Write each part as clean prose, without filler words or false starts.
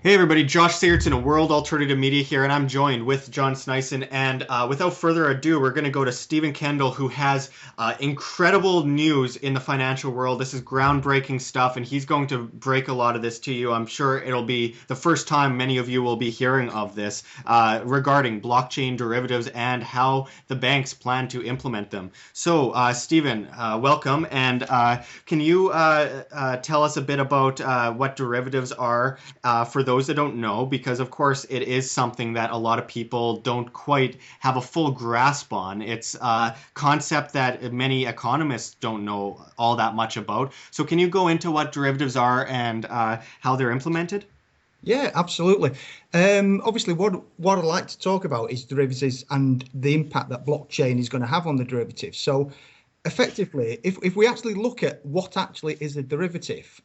Hey everybody, Josh Sigurdson of World Alternative Media here, and I'm joined with John Sneisen. And without further ado, we're going to go to Stephen Kendal, who has incredible news in the financial world. This is groundbreaking stuff, and he's going to break a lot of this to you. I'm sure it'll be the first time many of you will be hearing of this regarding blockchain derivatives and how the banks plan to implement them. So, Stephen, welcome, and can you tell us a bit about what derivatives are? For those that don't know, because of course it is something that a lot of people don't quite have a full grasp on. It's a concept that many economists don't know all that much about. So, can you go into what derivatives are and how they're implemented? Yeah, absolutely. Obviously, what I'd like to talk about is derivatives and the impact that blockchain is going to have on the derivatives. So, effectively, if we actually look at what actually is a derivative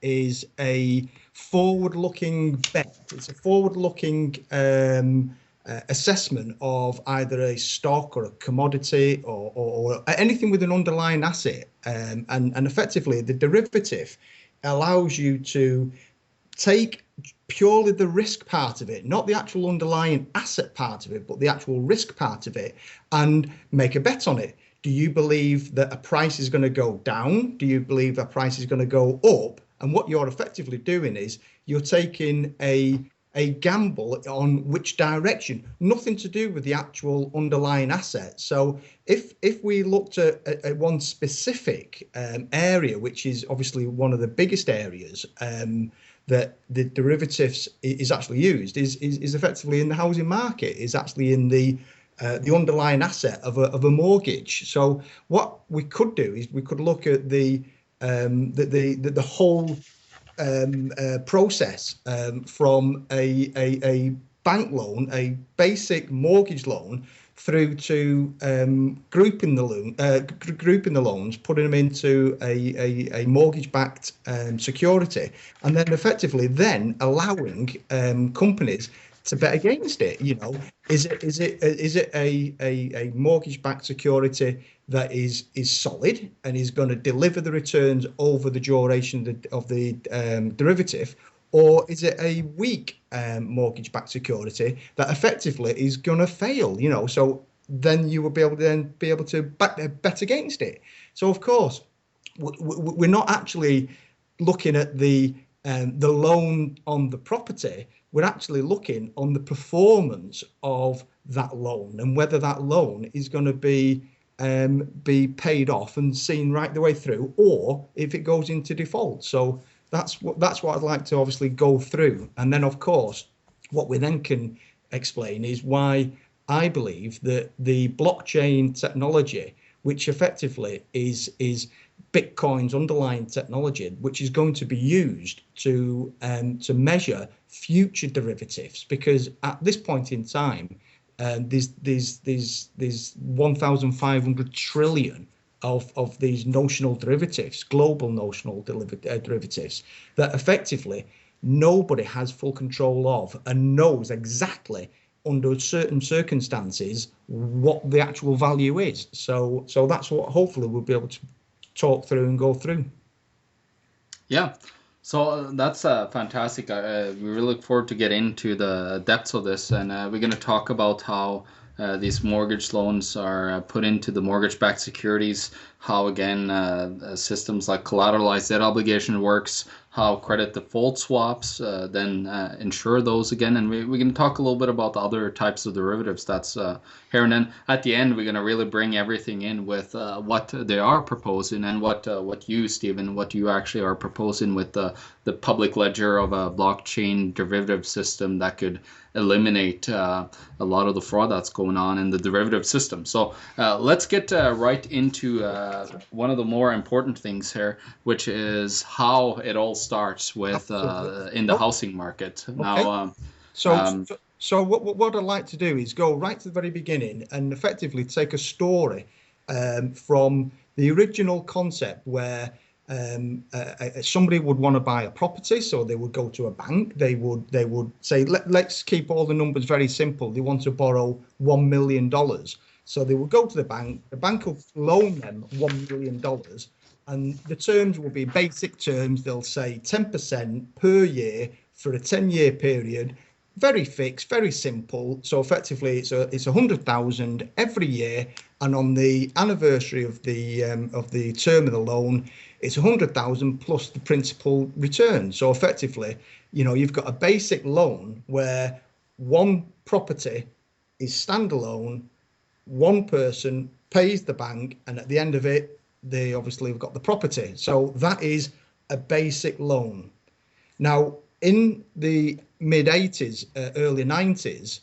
is a forward-looking bet. It's a forward-looking assessment of either a stock or a commodity or anything with an underlying asset. And effectively, the derivative allows you to take purely the risk part of it, not the actual underlying asset part of it, but the actual risk part of it, and make a bet on it. Do you believe that a price is going to go down? Do you believe a price is going to go up? And what you're effectively doing is you're taking a gamble on which direction, nothing to do with the actual underlying asset. So if we looked at one specific area, which is obviously one of the biggest areas that the derivatives is actually used, is effectively in the housing market, is actually in the underlying asset of a mortgage. So what we could do is we could look at the whole process from a bank loan, a basic mortgage loan, through to grouping the loans, putting them into a mortgage-backed security, and then effectively then allowing companies to bet against it. Is it a mortgage-backed security that is solid and is going to deliver the returns over the duration of the derivative, or is it a weak mortgage-backed security that effectively is going to fail? So then you will be able to bet against it. So of course, we're not actually looking at the loan on the property. We're actually looking on the performance of that loan and whether that loan is going to be paid off and seen right the way through, or if it goes into default. So that's what I'd like to obviously go through, and then of course, what we then can explain is why I believe that the blockchain technology, which effectively is Bitcoin's underlying technology, which is going to be used to measure future derivatives, because at this point in time, there's 1,500 trillion of these notional derivatives, global notional derivatives, that effectively nobody has full control of and knows exactly under certain circumstances what the actual value is. So that's what hopefully we'll be able to talk through and go through. Yeah, so that's fantastic. We really look forward to get into the depths of this, and we're going to talk about how these mortgage loans are put into the mortgage-backed securities, how again systems like collateralized debt obligation works, how credit default swaps then insure those again, and we're going to talk a little bit about the other types of derivatives that's here, and then at the end we're going to really bring everything in with what they are proposing and what you, Stephen, what you actually are proposing with the public ledger of a blockchain derivative system that could eliminate a lot of the fraud that's going on in the derivative system. So let's get right into one of the more important things here, which is how it all starts with Absolutely. in the Oh, housing market. okay. Now, So, um, so what I'd like to do is go right to the very beginning and effectively take a story from the original concept where somebody would want to buy a property, so they would go to a bank. They would say, let's keep all the numbers very simple. They want to borrow $1 million, so they would go to the bank. The bank will loan them $1 million, And the terms will be basic terms. They'll say 10% per year for a 10-year period. Very fixed, very simple. So effectively, it's 100,000 every year, and on the anniversary of the term of the loan, it's 100,000 plus the principal return. So effectively, you've got a basic loan where one property is standalone, one person pays the bank, and at the end of it, they obviously have got the property. So that is a basic loan. Now, in the mid 80s, early 90s,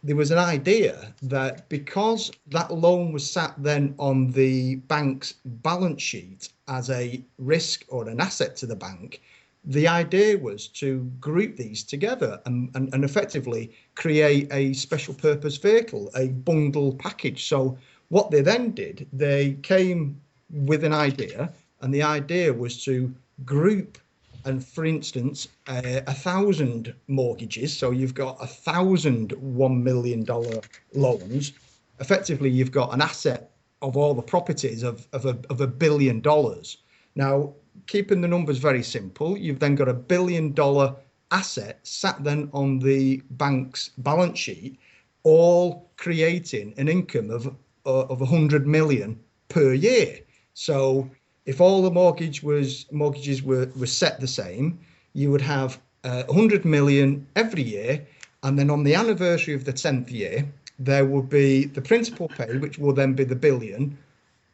there was an idea that because that loan was sat then on the bank's balance sheet as a risk or an asset to the bank, the idea was to group these together and effectively create a special purpose vehicle, a bundle package. So what they then did, they came with an idea, and the idea was to group, and for instance, 1,000 mortgages. So you've got 1,000 $1 million loans. Effectively, you've got an asset of all the properties of $1 billion. Now, keeping the numbers very simple, you've then got $1 billion asset sat then on the bank's balance sheet, all creating an income of 100 million per year. So if all the mortgages were set the same, you would have 100 million every year, and then on the anniversary of the 10th year, there will be the principal pay, which will then be the billion,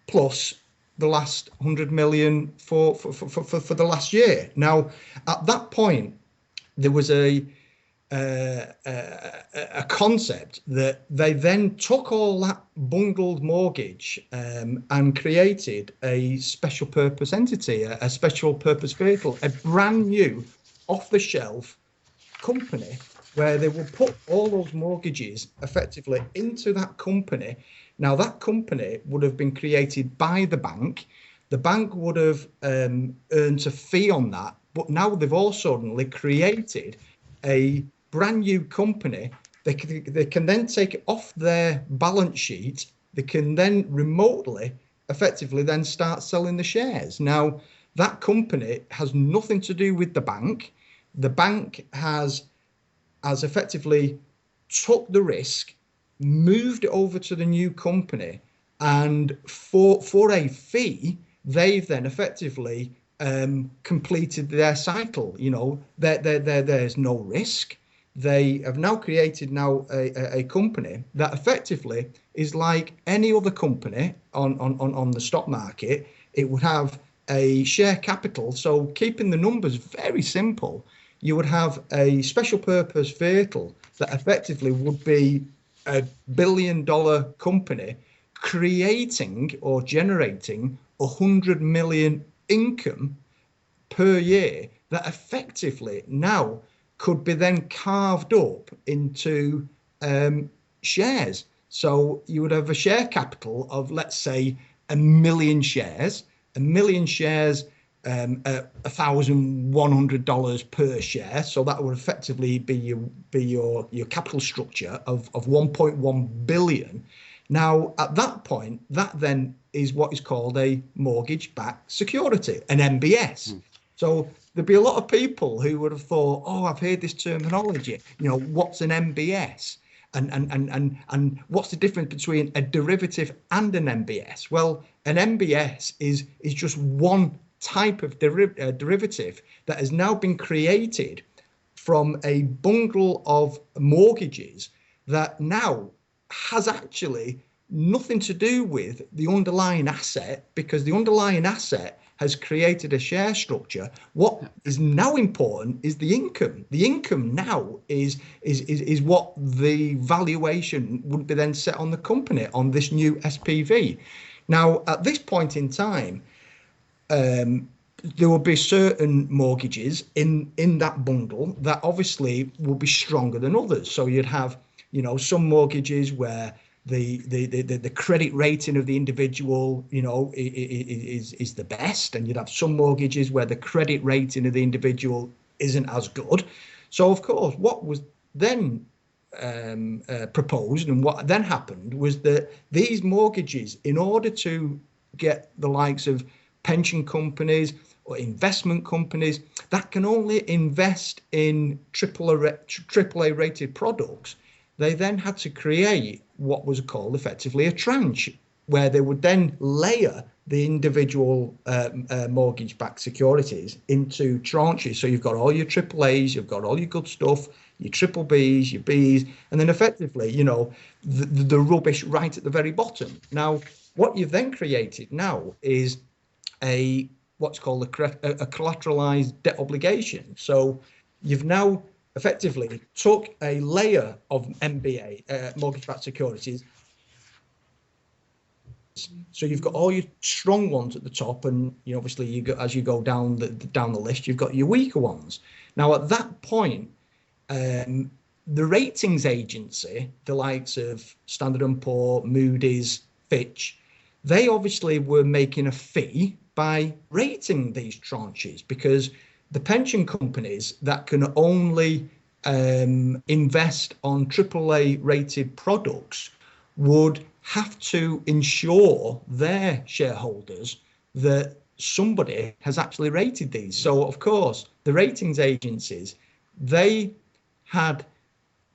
plus the last 100 million for the last year. Now, at that point, there was a concept that they then took all that bundled mortgage and created a special purpose entity, a special purpose vehicle, a brand new off-the-shelf company where they will put all those mortgages effectively into that company. Now, that company would have been created by the bank. The bank would have earned a fee on that, but now they've all suddenly created a brand new company. They can then take it off their balance sheet. They can then remotely, effectively, then start selling the shares. Now, that company has nothing to do with the bank. The bank has effectively took the risk, moved it over to the new company, and for a fee, they've then effectively completed their cycle. There's no risk. They have now created a company that effectively is like any other company on the stock market. It would have a share capital. So keeping the numbers very simple, you would have a special purpose vehicle that effectively would be $1 billion company creating or generating 100 million income per year that effectively now could be then carved up into shares. So you would have a share capital of, let's say, 1 million shares, at $1,100 per share. So that would effectively be your capital structure of 1.1 billion. Now, at that point, that then is what is called a mortgage-backed security, an M.B.S. So there'd be a lot of people who would have thought, oh, I've heard this terminology. What's an M.B.S.? And what's the difference between a derivative and an M.B.S.? Well, an M.B.S. is just one type of derivative that has now been created from a bundle of mortgages that now has actually nothing to do with the underlying asset, because the underlying asset has created a share structure. What is now important is the income. The income now is what the valuation would be then set on the company on this new S.P.V. Now, at this point in time, there will be certain mortgages in that bundle that obviously will be stronger than others. So you'd have, some mortgages where the credit rating of the individual, is the best, and you'd have some mortgages where the credit rating of the individual isn't as good. So of course, what was then proposed and what then happened was that these mortgages, in order to get the likes of pension companies or investment companies that can only invest in AAA rated products, they then had to create what was called effectively a tranche, where they would then layer the individual mortgage-backed securities into tranches. So you've got all your AAAs, you've got all your good stuff, your triple Bs, your Bs, and then effectively, you know, the rubbish right at the very bottom. Now, what you've then created now is what's called a collateralized debt obligation. So you've now effectively took a layer of M.B.A. Mortgage-backed securities. So you've got all your strong ones at the top, and you know, obviously you go, as you go down the list, you've got your weaker ones. Now at that point, the ratings agency, the likes of Standard & Poor, Moody's, Fitch, they obviously were making a fee by rating these tranches, because the pension companies that can only invest on AAA rated products would have to ensure their shareholders that somebody has actually rated these. So of course, the ratings agencies, they had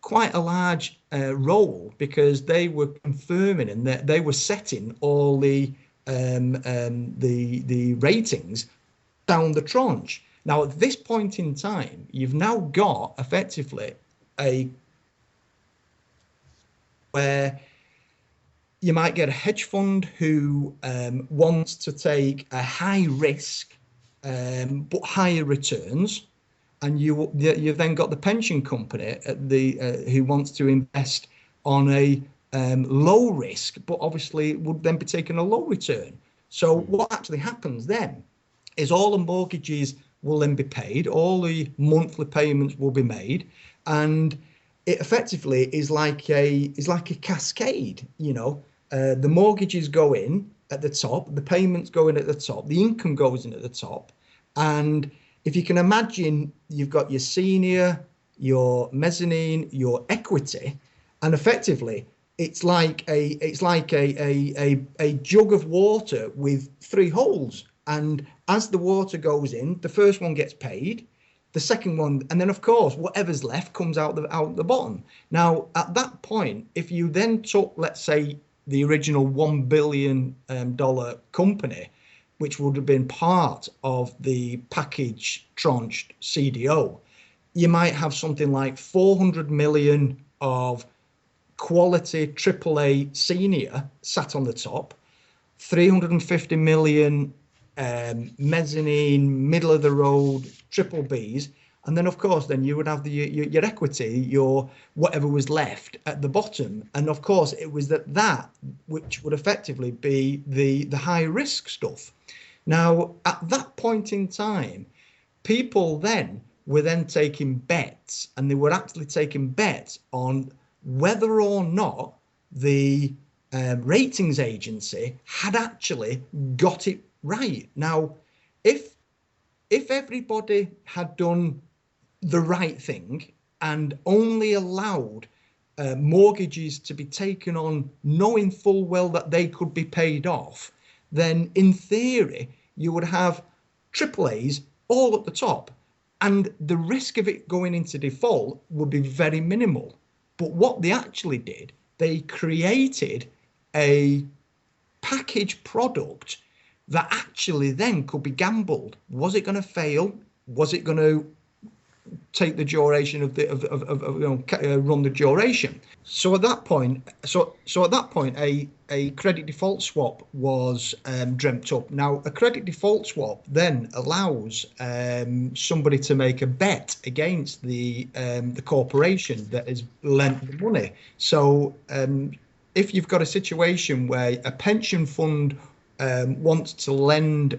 quite a large role, because they were confirming and they were setting all the ratings down the tranche. Now at this point in time, you've now got effectively where you might get a hedge fund who wants to take a high risk but higher returns, and you've then got the pension company who wants to invest on a low risk, but obviously would then be taking a low return. So what actually happens then is all the mortgages will then be paid, all the monthly payments will be made, and it effectively is like a cascade. You know, the mortgages go in at the top, the payments go in at the top, the income goes in at the top, and if you can imagine, you've got your senior, your mezzanine, your equity, and effectively it's like a jug of water with 3 holes. And as the water goes in, the first one gets paid, the second one, and then of course whatever's left comes out the bottom. Now at that point, if you then took, let's say, the original $1 billion company, which would have been part of the package tranched C.D.O, you might have something like 400 million of quality AAA senior sat on the top, 350 million mezzanine, middle of the road, triple Bs, and then of course then you would have your equity, your whatever was left at the bottom. And of course it was that which would effectively be the high risk stuff. Now at that point in time, people then were then taking bets, and they were actually taking bets on whether or not the ratings agency had actually got it right. Now if everybody had done the right thing and only allowed mortgages to be taken on knowing full well that they could be paid off, then in theory you would have AAAs all at the top, and the risk of it going into default would be very minimal. But what they actually did, they created a package product that actually then could be gambled. Was it going to fail? Was it going to take the duration run the duration? So at that point, a credit default swap was dreamt up. Now a credit default swap then allows somebody to make a bet against the corporation that has lent the money. So if you've got a situation where a pension fund wants to lend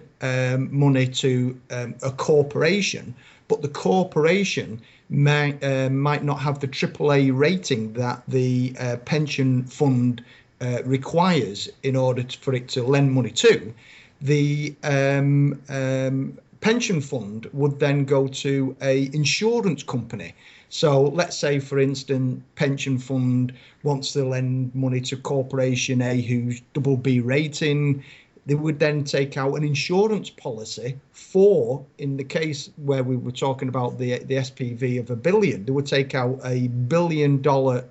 money to a corporation, but the corporation might not have the AAA rating that the pension fund requires in order for it to lend money to, the pension fund would then go to a insurance company. So let's say, for instance, pension fund wants to lend money to corporation A who's double B rating. they would then take out an insurance policy for, in the case where we were talking about the S.P.V of $1 billion, they would take out a $1 billion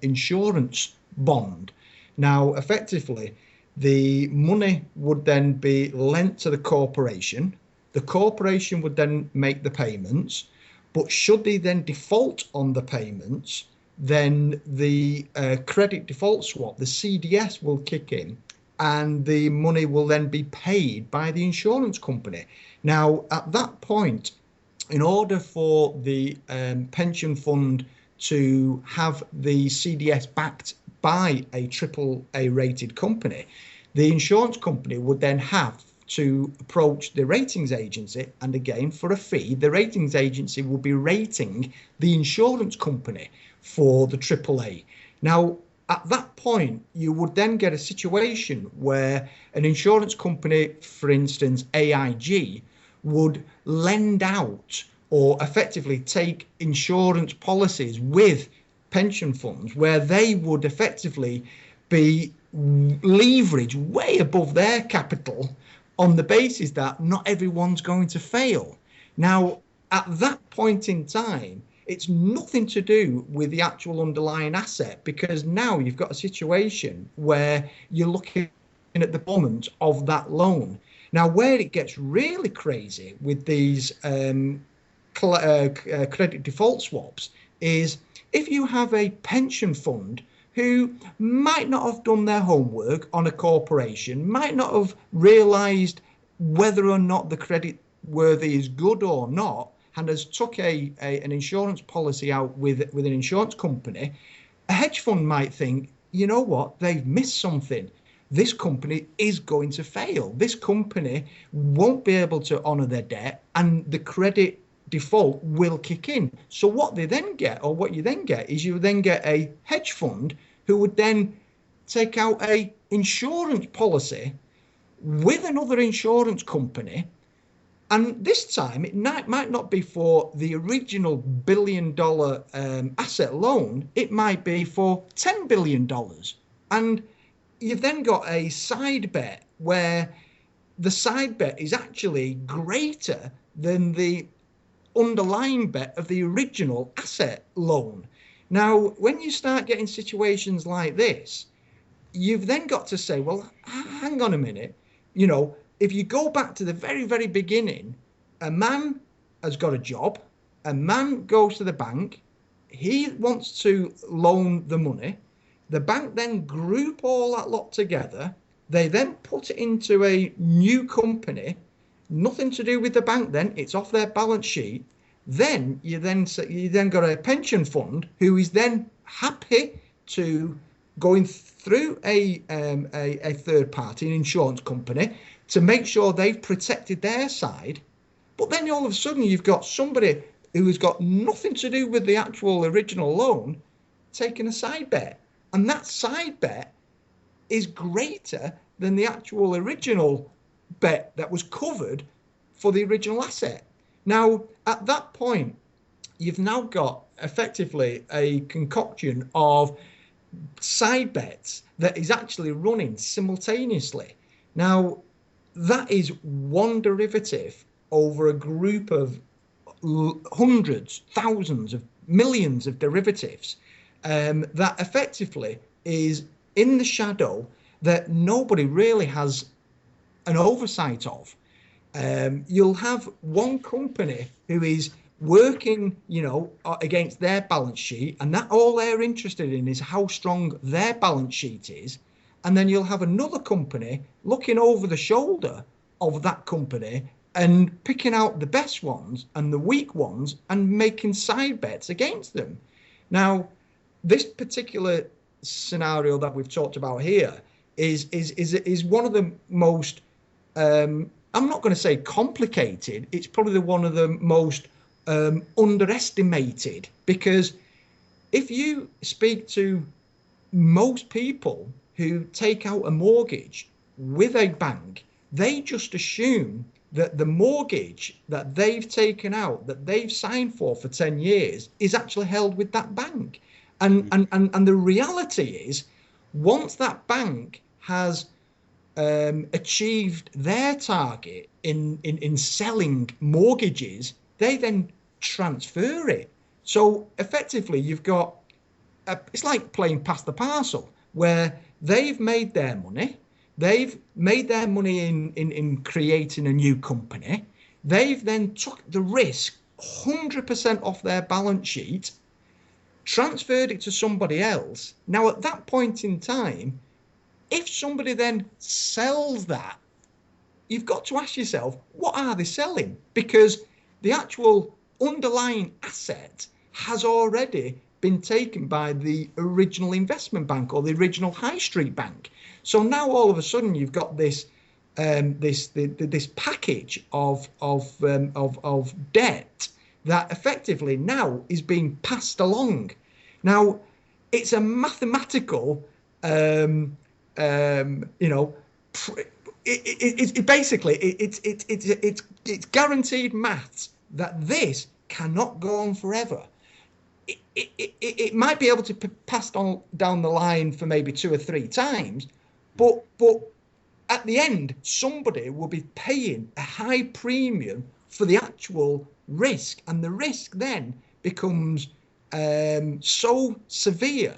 insurance bond. Now, effectively, the money would then be lent to the corporation. The corporation would then make the payments, but should they then default on the payments, then the credit default swap, the C.D.S, will kick in, and the money will then be paid by the insurance company. Now, at that point, in order for the pension fund to have the C.D.S backed by a AAA rated company, the insurance company would then have to approach the ratings agency, and again, for a fee, the ratings agency will be rating the insurance company for the AAA. Now, at that point, you would then get a situation where an insurance company, for instance, AIG, would lend out or effectively take insurance policies with pension funds where they would effectively be leveraged way above their capital on the basis that not everyone's going to fail. Now, at that point in time, it's nothing to do with the actual underlying asset, because now you've got a situation where you're looking at the performance of that loan. Now, where it gets really crazy with these credit default swaps is if you have a pension fund who might not have done their homework on a corporation, might not have realised whether or not the credit worthy is good or not, and has took an insurance policy out with an insurance company, a hedge fund might think, you know what, they've missed something. This company is going to fail. This company won't be able to honour their debt, and the credit default will kick in. So what they then get, or what you then get, is you then get a hedge fund who would then take out a insurance policy with another insurance company, and this time it might not be for the original $1 billion asset loan. It might be for $10 billion. And you've then got a side bet where the side bet is actually greater than the underlying bet of the original asset loan. Now, when you start getting situations like this, you've then got to say, well, hang on a minute. You know, if you go back to the very, very beginning, a man has got a job, a man goes to the bank, he wants to loan the money, the bank then group all that lot together, they then put it into a new company, nothing to do with the bank then, it's off their balance sheet. Then you then got a pension fund who is then happy to going through a third party, an insurance company, to make sure they've protected their side. But then all of a sudden you've got somebody who has got nothing to do with the actual original loan taking a side bet, and that side bet is greater than the actual original bet that was covered for the original asset. Now, at that point, you've now got effectively a concoction of side bets that is actually running simultaneously. Now, that is one derivative over a group of hundreds, thousands of millions of derivatives that effectively is in the shadow that nobody really has an oversight of. You'll have one company who is working, you know, against their balance sheet, and that all they're interested in is how strong their balance sheet is. And then you'll have another company looking over the shoulder of that company and picking out the best ones and the weak ones and making side bets against them. Now, this particular scenario that we've talked about here is one of the most I'm not going to say complicated, it's probably one of the most underestimated, because if you speak to most people who take out a mortgage with a bank, they just assume that the mortgage that they've taken out, that they've signed for 10 years, is actually held with that bank. And the reality is, once that bank has achieved their target in selling mortgages, they then transfer it. So effectively, you've got it's like playing past the parcel, where they've made their money. They've made their money in creating a new company. They've then took the risk 100% off their balance sheet, transferred it to somebody else. Now, at that point in time, if somebody then sells that, you've got to ask yourself, what are they selling? Because the actual underlying asset has already been taken by the original investment bank or the original high street bank. So now all of a sudden you've got this this package of debt that effectively now is being passed along. Now, it's a mathematical, you know, it's guaranteed maths that this cannot go on forever. It might be able to pass on down the line for maybe 2 or 3 times, but at the end, somebody will be paying a high premium for the actual risk, and the risk then becomes so severe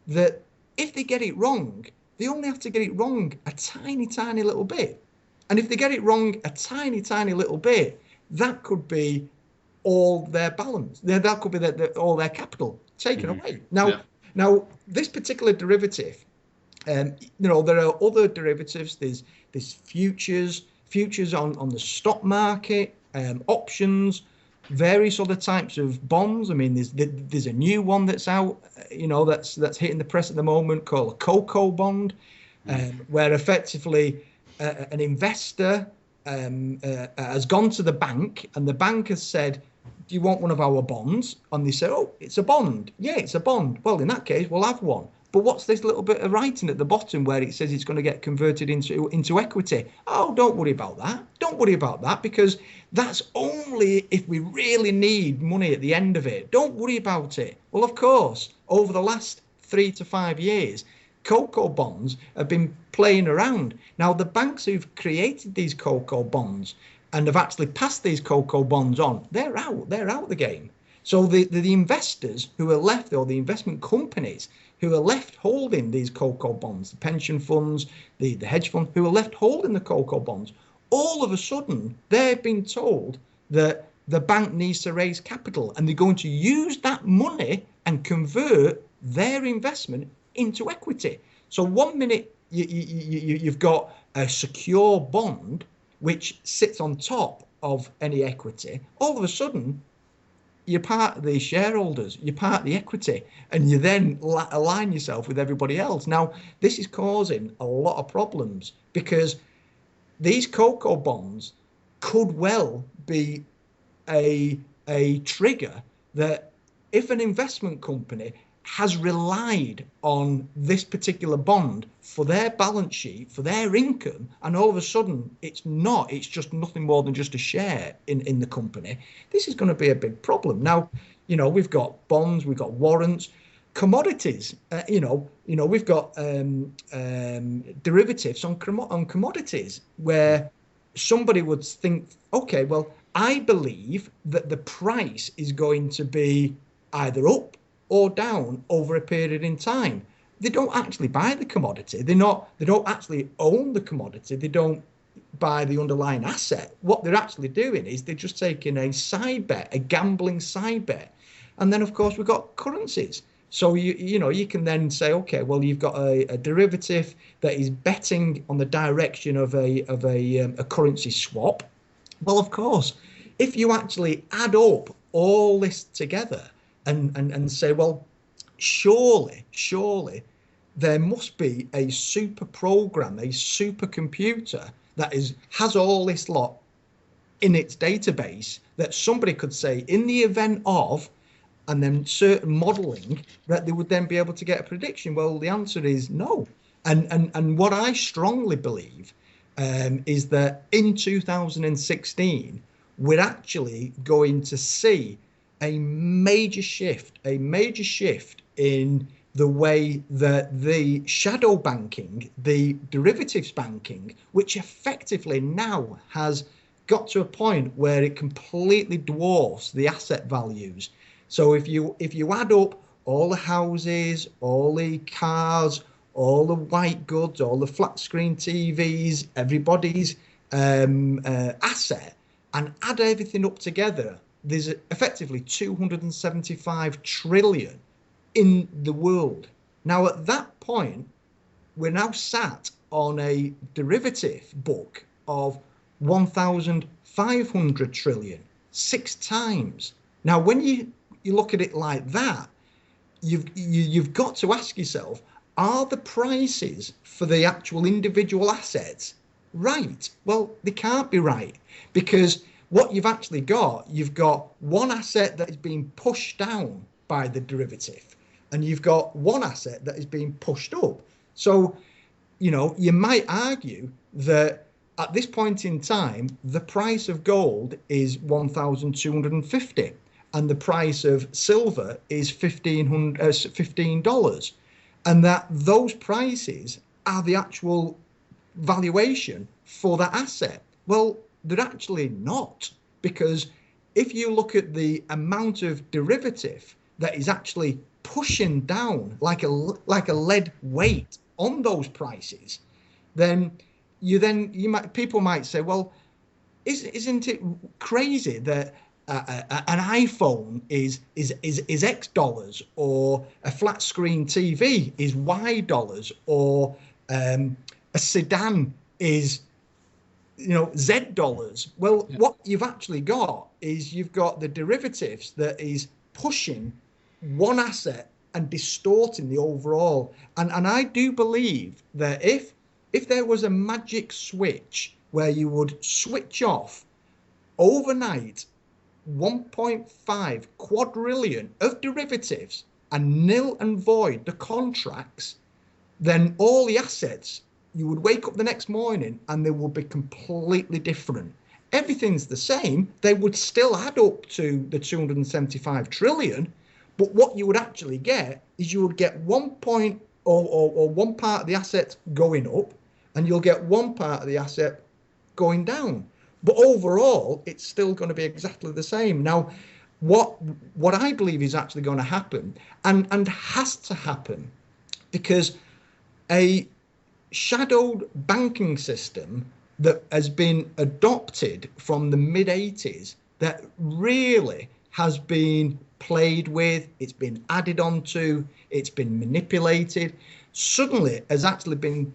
that if they get it wrong, they only have to get it wrong a tiny little bit. And if they get it wrong a tiny little bit, that could be all their balance. That could be all their capital taken away. Now, this particular derivative, you know, there are other derivatives. There's futures on the stock market, options, various other types of bonds. I mean, there's a new one that's out, you know, that's hitting the press at the moment called a cocoa bond, where effectively an investor has gone to the bank, and the bank has said, do you want one of our bonds? And they say, oh, it's a bond. Yeah, it's a bond. Well, in that case, we'll have one. But what's this little bit of writing at the bottom where it says it's going to get converted into equity? Oh, don't worry about that. Don't worry about that, because that's only if we really need money at the end of it. Don't worry about it. Well, of course, over the last 3 to 5 years, cocoa bonds have been playing around. Now, the banks who've created these cocoa bonds and have actually passed these cocoa bonds on, they're out the game. So the investors who are left, or the investment companies who are left holding these cocoa bonds, the pension funds, the hedge funds, who are left holding the cocoa bonds, all of a sudden they've been told that the bank needs to raise capital, and they're going to use that money and convert their investment into equity. So one minute you've got a secure bond which sits on top of any equity. All of a sudden, you're part of the shareholders, you're part of the equity, and you then align yourself with everybody else. Now, this is causing a lot of problems, because these cocoa bonds could well be a trigger that if an investment company has relied on this particular bond for their balance sheet, for their income, and all of a sudden it's just nothing more than just a share in the company, this is going to be a big problem. Now, you know, we've got bonds, we've got warrants, commodities, we've got derivatives on commodities, where somebody would think, okay, well, I believe that the price is going to be either up or down over a period in time. They don't actually buy the commodity. They don't actually own the commodity. They don't buy the underlying asset. What they're actually doing is they're just taking a side bet, a gambling side bet. And then, of course, we've got currencies. So you can then say, okay, well, you've got a derivative that is betting on the direction of a currency swap. Well, of course, if you actually add up all this together and say, well, surely there must be a super program, a supercomputer that has all this lot in its database, that somebody could say, in the event of, and then certain modeling, that they would then be able to get a prediction. Well, the answer is no. And what I strongly believe is that in 2016, we're actually going to see a major shift in the way that the shadow banking, the derivatives banking, which effectively now has got to a point where it completely dwarfs the asset values. So if you add up all the houses, all the cars, all the white goods, all the flat screen TVs, everybody's asset, and add everything up together, there's effectively 275 trillion in the world. Now, at that point, we're now sat on a derivative book of 1,500 trillion, 6 times. Now, when you look at it like that, you've got to ask yourself, are the prices for the actual individual assets right? Well, they can't be right, because what you've got one asset that is being pushed down by the derivative, and you've got one asset that is being pushed up. So, you might argue that at this point in time, the price of gold is 1,250, and the price of silver is $15, and that those prices are the actual valuation for that asset. Well, they're actually not, because if you look at the amount of derivative that is actually pushing down like a lead weight on those prices, then people might say, well, isn't it crazy that an iPhone is X dollars, or a flat screen TV is Y dollars, or a sedan is Z dollars? Well, what you've actually got is you've got the derivatives that is pushing one asset and distorting the overall. And I do believe that if there was a magic switch where you would switch off overnight 1.5 quadrillion of derivatives and nil and void the contracts, then all the assets, you would wake up the next morning and they would be completely different. Everything's the same. They would still add up to the 275 trillion. But what you would actually get is you would get 1 point or one part of the asset going up, and you'll get one part of the asset going down. But overall, it's still going to be exactly the same. Now, what I believe is actually going to happen, and has to happen, because a shadowed banking system that has been adopted from the mid-80s, that really has been played with, it's been added onto, it's been manipulated, suddenly has actually been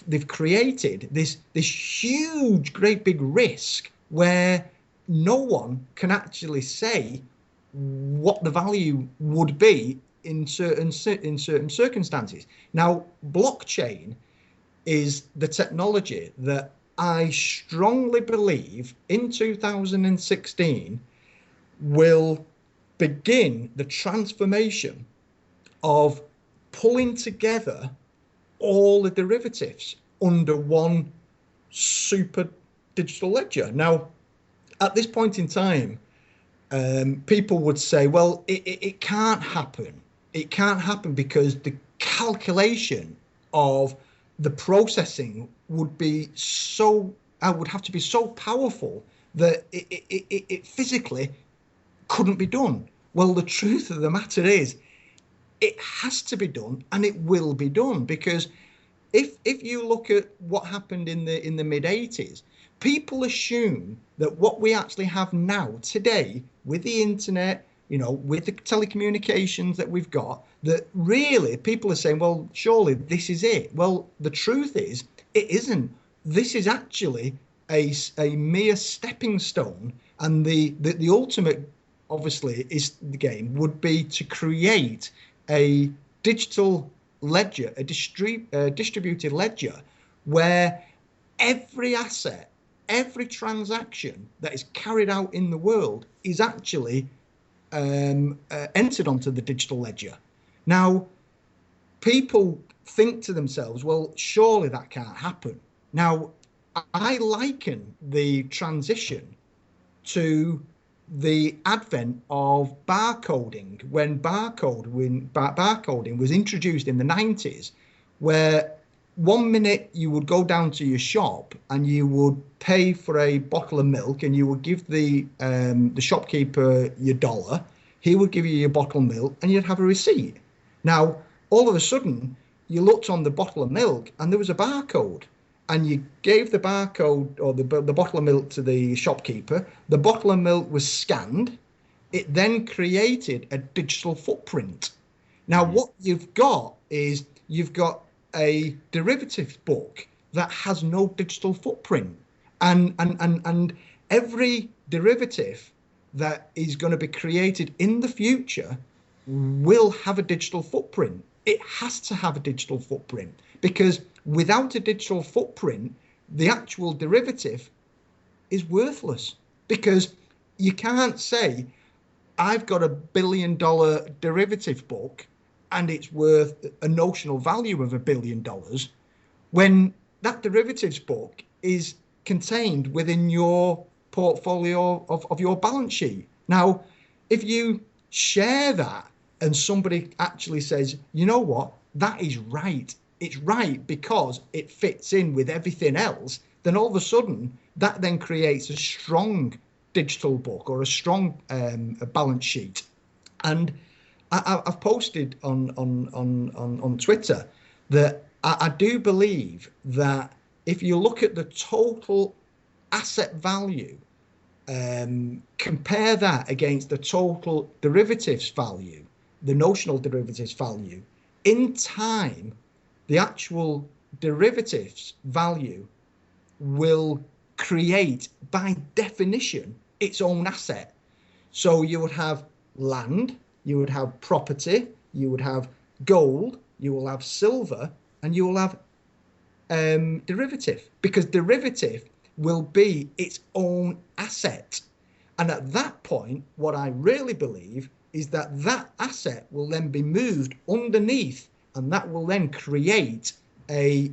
they've created this huge, great big risk where no one can actually say what the value would be in certain circumstances. Now, blockchain is the technology that I strongly believe in 2016 will begin the transformation of pulling together all the derivatives under one super digital ledger. Now, at this point in time, people would say, well, it can't happen. It can't happen because the calculation of the processing would be would have to be so powerful that it physically couldn't be done. Well, the truth of the matter is, it has to be done, and it will be done, because if you look at what happened in the mid-80s, people assume that what we actually have now today with the internet, with the telecommunications that we've got, that really people are saying, well, surely this is it. Well, the truth is, it isn't. This is actually a mere stepping stone, and the ultimate, obviously, is the game would be to create a digital ledger, a distributed ledger, where every asset, every transaction that is carried out in the world is actually entered onto the digital ledger. Now, people think to themselves, well, surely that can't happen. Now, I liken the transition to the advent of barcoding, when barcoding was introduced in the 90s, where one minute you would go down to your shop and you would pay for a bottle of milk, and you would give the shopkeeper your dollar. He would give you your bottle of milk, and you'd have a receipt. Now, all of a sudden, you looked on the bottle of milk, and there was a barcode, and you gave the barcode or the bottle of milk to the shopkeeper. The bottle of milk was scanned. It then created a digital footprint. Now, what you've got is you've got a derivatives book that has no digital footprint, and every derivative that is going to be created in the future will have a digital footprint. It has to have a digital footprint, because without a digital footprint, the actual derivative is worthless, because you can't say I've got $1 billion derivative book and it's worth a notional value of $1 billion, when that derivatives book is contained within your portfolio of your balance sheet. Now, if you share that and somebody actually says, you know what, that is right, it's right because it fits in with everything else, then all of a sudden that then creates a strong digital book or a strong balance sheet. And I've posted on Twitter that I do believe that if you look at the total asset value, compare that against the total derivatives value, the notional derivatives value, in time, the actual derivatives value will create, by definition, its own asset. So you would have land, you would have property, you would have gold, you will have silver, and you will have derivative, because derivative will be its own asset. And at that point, what I really believe is that that asset will then be moved underneath, and that will then create a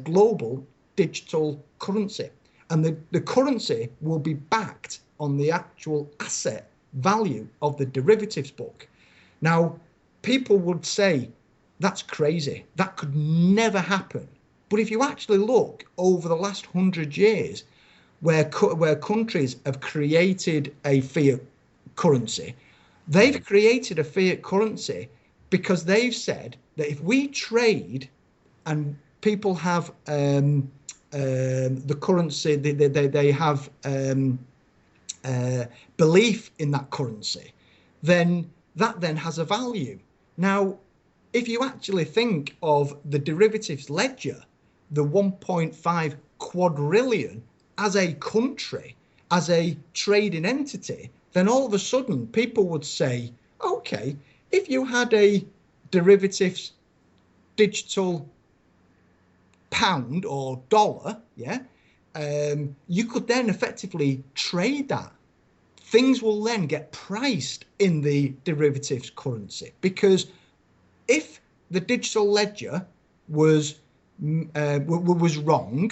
global digital currency. And the currency will be backed on the actual asset value of the derivatives book. Now, people would say, that's crazy, that could never happen. But if you actually look over the last 100 years, where countries have created a fiat currency, they've created a fiat currency because they've said that if we trade and people have the currency, they have belief in that currency, then that then has a value. Now, if you actually think of the derivatives ledger, the 1.5 quadrillion as a country, as a trading entity, then all of a sudden people would say, okay, if you had a derivatives digital pound or dollar, you could then effectively trade that. Things will then get priced in the derivatives currency, because if the digital ledger was wrong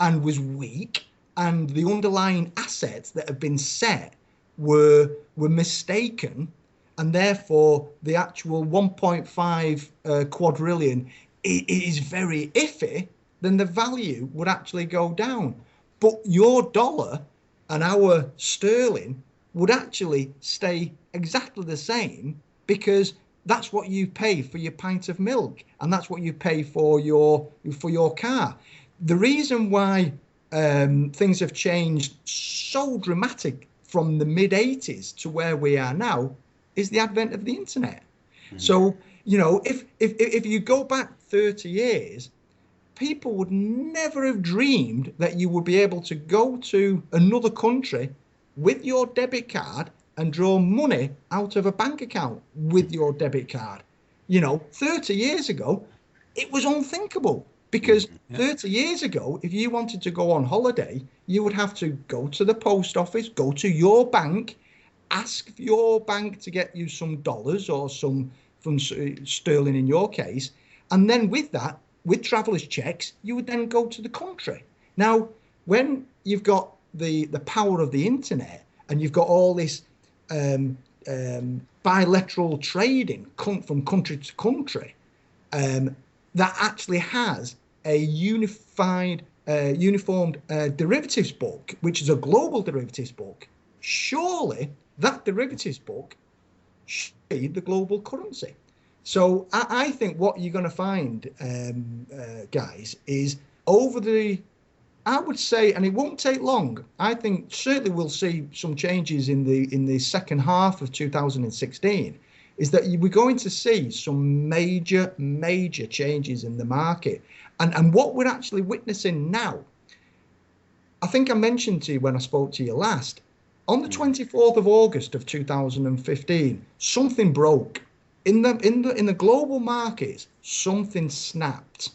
and was weak, and the underlying assets that have been set were mistaken, and therefore the actual 1.5 quadrillion is very iffy, then the value would actually go down. But your dollar and our sterling would actually stay exactly the same, because that's what you pay for your pint of milk, and that's what you pay for your car. The reason why things have changed so dramatic from the mid-80s to where we are now is the advent of the internet. Mm-hmm. So, you know, if you go back 30 years, people would never have dreamed that you would be able to go to another country with your debit card and draw money out of a bank account with your debit card. You know, 30 years ago, it was unthinkable, because 30 years ago, if you wanted to go on holiday, you would have to go to the post office, go to your bank, ask your bank to get you some dollars or some sterling in your case. And then with that, with traveller's checks, you would then go to the country. Now, when you've got the power of the internet, and you've got all this bilateral trading from country to country, that actually has a uniformed derivatives book, which is a global derivatives book, surely that derivatives book should be the global currency. So I think what you're going to find, guys, is I would say, and it won't take long. I think certainly we'll see some changes in the second half of 2016. Is that we're going to see some major changes in the market, and what we're actually witnessing now. I think I mentioned to you when I spoke to you last, on the 24th of August of 2015, something broke in the global markets. Something snapped,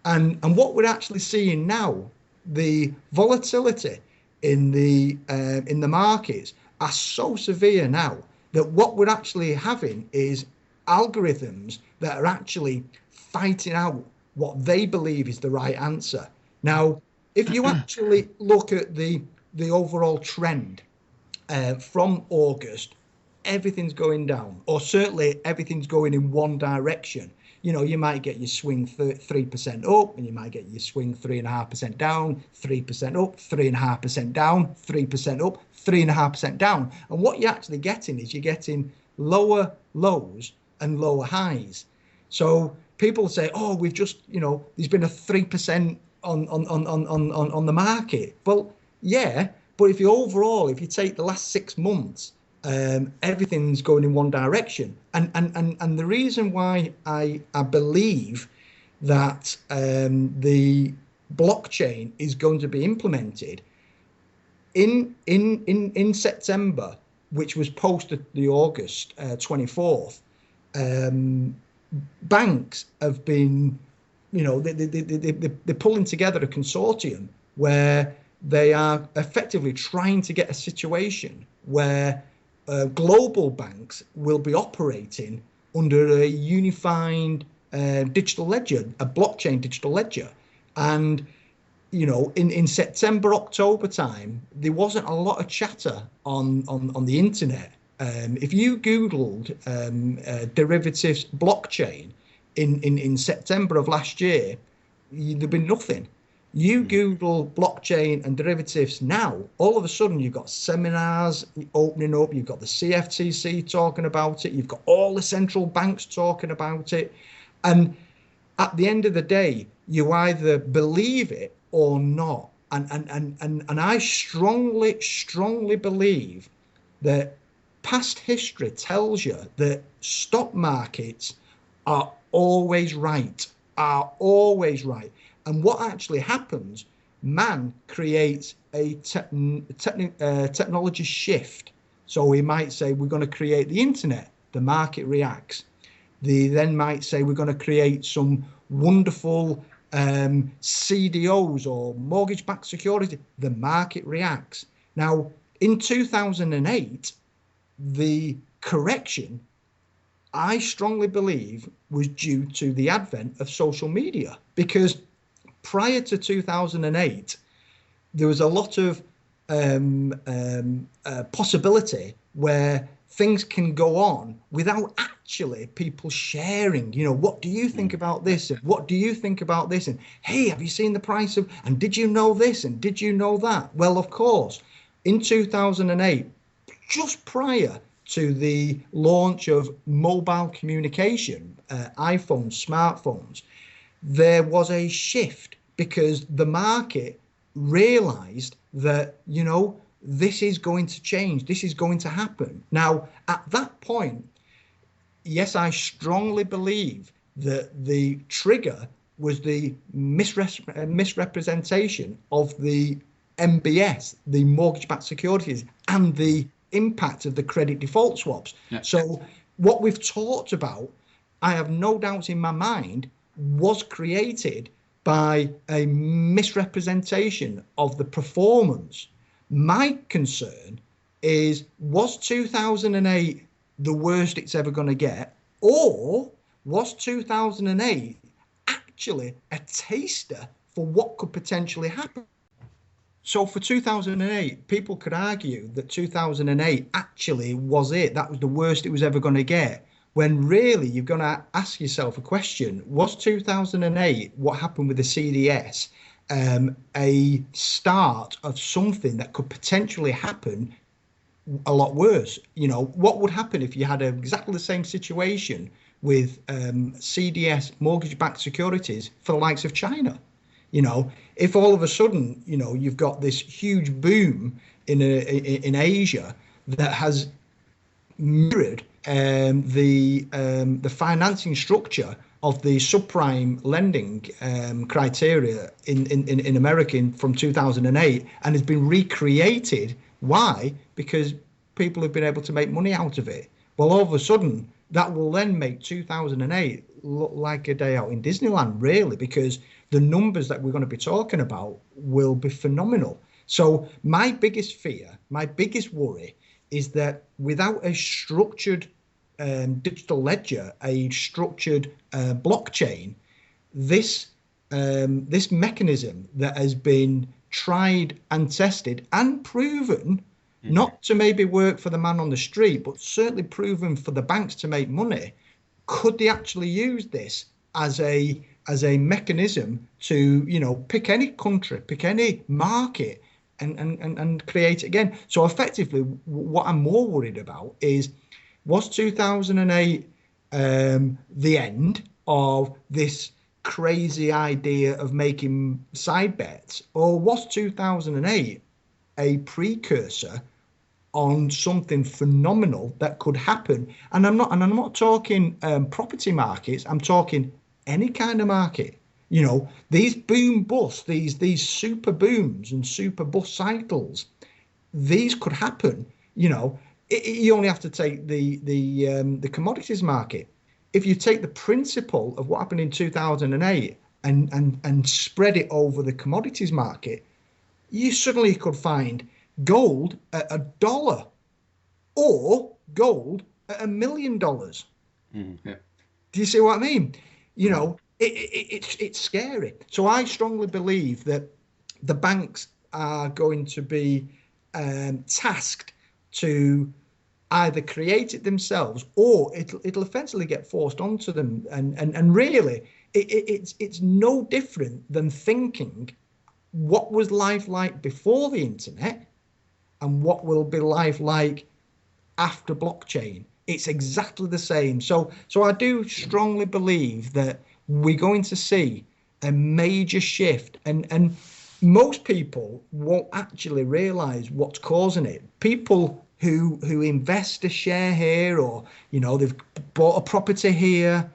and what we're actually seeing now, the volatility in the markets are so severe now that what we're actually having is algorithms that are actually fighting out what they believe is the right answer. Now, if you actually look at the overall trend from August, everything's going down, or certainly everything's going in one direction. You know, you might get your swing 3% up, and you might get your swing 3.5% down, 3% up, 3.5% down, 3% up, 3.5% down. And what you're actually getting is you're getting lower lows and lower highs. So people say, oh, we've just, there's been a 3% on the market. Well, yeah, but if you take the last 6 months, everything's going in one direction, and the reason why I believe that the blockchain is going to be implemented in September, which was posted the August 24th. Banks have been, they're pulling together a consortium where they are effectively trying to get a situation where global banks will be operating under a unified digital ledger, a blockchain digital ledger. And, in September, October time, there wasn't a lot of chatter on the internet. If you Googled derivatives blockchain in September of last year, there'd been nothing. You Google blockchain and derivatives now, all of a sudden you've got seminars opening up, you've got the CFTC talking about it, you've got all the central banks talking about it. And at the end of the day, you either believe it or not. And I strongly believe that past history tells you that stock markets are always right. And what actually happens, man creates a technology shift. So we might say we're going to create the internet, the market reacts. They then might say we're going to create some wonderful C.D.Os or mortgage-backed security, the market reacts. Now, in 2008, the correction, I strongly believe, was due to the advent of social media, because prior to 2008, there was a lot of possibility where things can go on without actually people sharing, what do you think about this? And what do you think about this? And hey, have you seen the price of, and did you know this? And did you know that? Well, of course, in 2008, just prior to the launch of mobile communication, iPhones, smartphones, there was a shift because the market realized that, this is going to change. This is going to happen. Now, at that point, yes, I strongly believe that the trigger was the misrepresentation of the M.B.S, the mortgage-backed securities, and the impact of the credit default swaps. Yeah. So what we've talked about, I have no doubts in my mind, was created by a misrepresentation of the performance. My concern is, was 2008 the worst it's ever going to get, or was 2008 actually a taster for what could potentially happen? So for 2008, people could argue that 2008 actually was it. That was the worst it was ever going to get. When really you're going to ask yourself a question: was 2008, what happened with the C.D.S, a start of something that could potentially happen a lot worse? You know, what would happen if you had exactly the same situation with C.D.S mortgage-backed securities for the likes of China? You know, if all of a sudden, you know, you've got this huge boom in Asia that has mirrored the financing structure of the subprime lending criteria in America from 2008 and has been recreated. Why? Because people have been able to make money out of it. Well, all of a sudden, that will then make 2008 look like a day out in Disneyland, really, because the numbers that we're going to be talking about will be phenomenal. So my biggest fear, my biggest worry is that without a structured digital ledger, a structured blockchain, this this mechanism that has been tried and tested and proven not to maybe work for the man on the street, but certainly proven for the banks to make money, could they actually use this as a mechanism to, you know, pick any country, pick any market and create it again? So effectively, what I'm more worried about is, was 2008 the end of this crazy idea of making side bets, or was 2008 a precursor on something phenomenal that could happen? And I'm not talking property markets. I'm talking any kind of market. You know, these boom bust, these super booms and super bust cycles, these could happen. You know, you only have to take the commodities market. If you take the principle of what happened in 2008 and spread it over the commodities market, you suddenly could find gold at $1 or gold at $1 million. Yeah. Do you see what I mean? You know, it's scary. So I strongly believe that the banks are going to be tasked to either create it themselves, or it'll eventually get forced onto them. And really, it's no different than thinking, what was life like before the internet and what will be life like after blockchain? It's exactly the same. So I do strongly believe that we're going to see a major shift, and most people won't actually realize what's causing it. People who invest a share here, or, you know, they've bought a property here,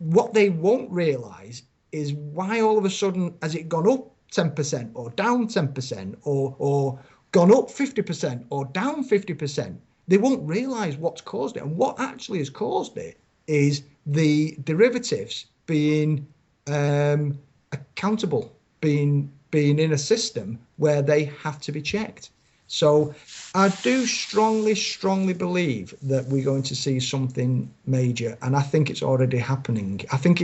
what they won't realize is why all of a sudden has it gone up 10% or down 10%, or gone up 50% or down 50%. They won't realize what's caused it. And what actually has caused it is the derivatives being accountable, being in a system where they have to be checked. So I do strongly believe that we're going to see something major, and I think it's already happening. I think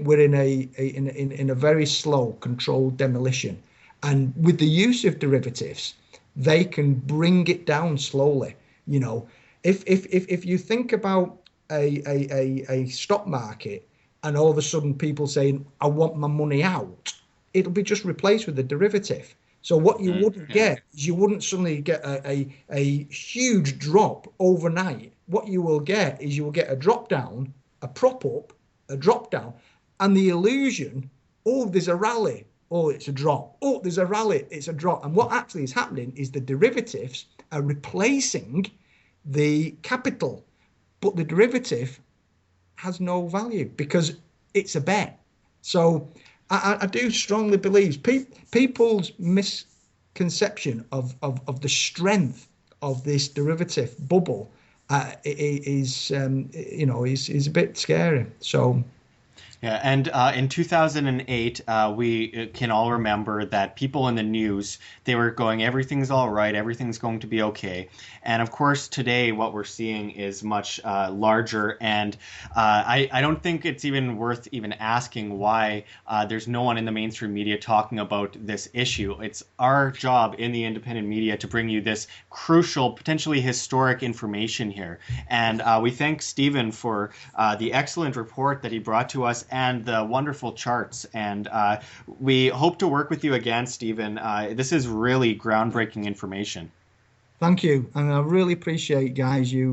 we're in a very slow, controlled demolition, and with the use of derivatives, they can bring it down slowly. You know, if you think about a stock market, and all of a sudden people saying, I want my money out, it'll be just replaced with a derivative. So what you wouldn't get is, you wouldn't suddenly get a huge drop overnight. What you will get is, you will get a drop down, a prop up, a drop down, and the illusion, oh, there's a rally, oh, it's a drop, oh, there's a rally, it's a drop. And what actually is happening is the derivatives are replacing the capital, but the derivative has no value because it's a bet. So I do strongly believe people's misconception of the strength of this derivative bubble is a bit scary. So Yeah, and in 2008, we can all remember that people in the news, they were going, everything's all right, everything's going to be okay. And of course, today, what we're seeing is much larger. And I don't think it's even worth even asking why there's no one in the mainstream media talking about this issue. It's our job in the independent media to bring you this crucial, potentially historic information here. And we thank Stephen for the excellent report that he brought to us and the wonderful charts. And we hope to work with you again, Stephen. This is really groundbreaking information. Thank you, and I really appreciate, guys, you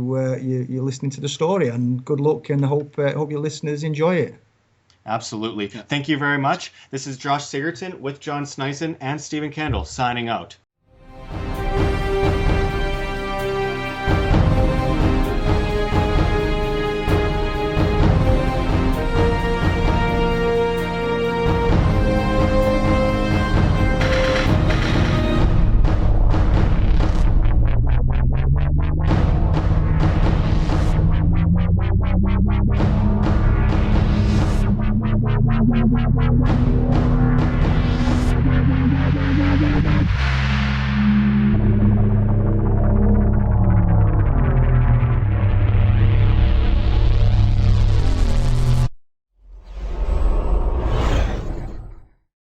listening to the story, and good luck, and hope your listeners enjoy it. Absolutely. Thank you very much. This is Josh Sigurdson with John Sneisen and Stephen Kendal signing out.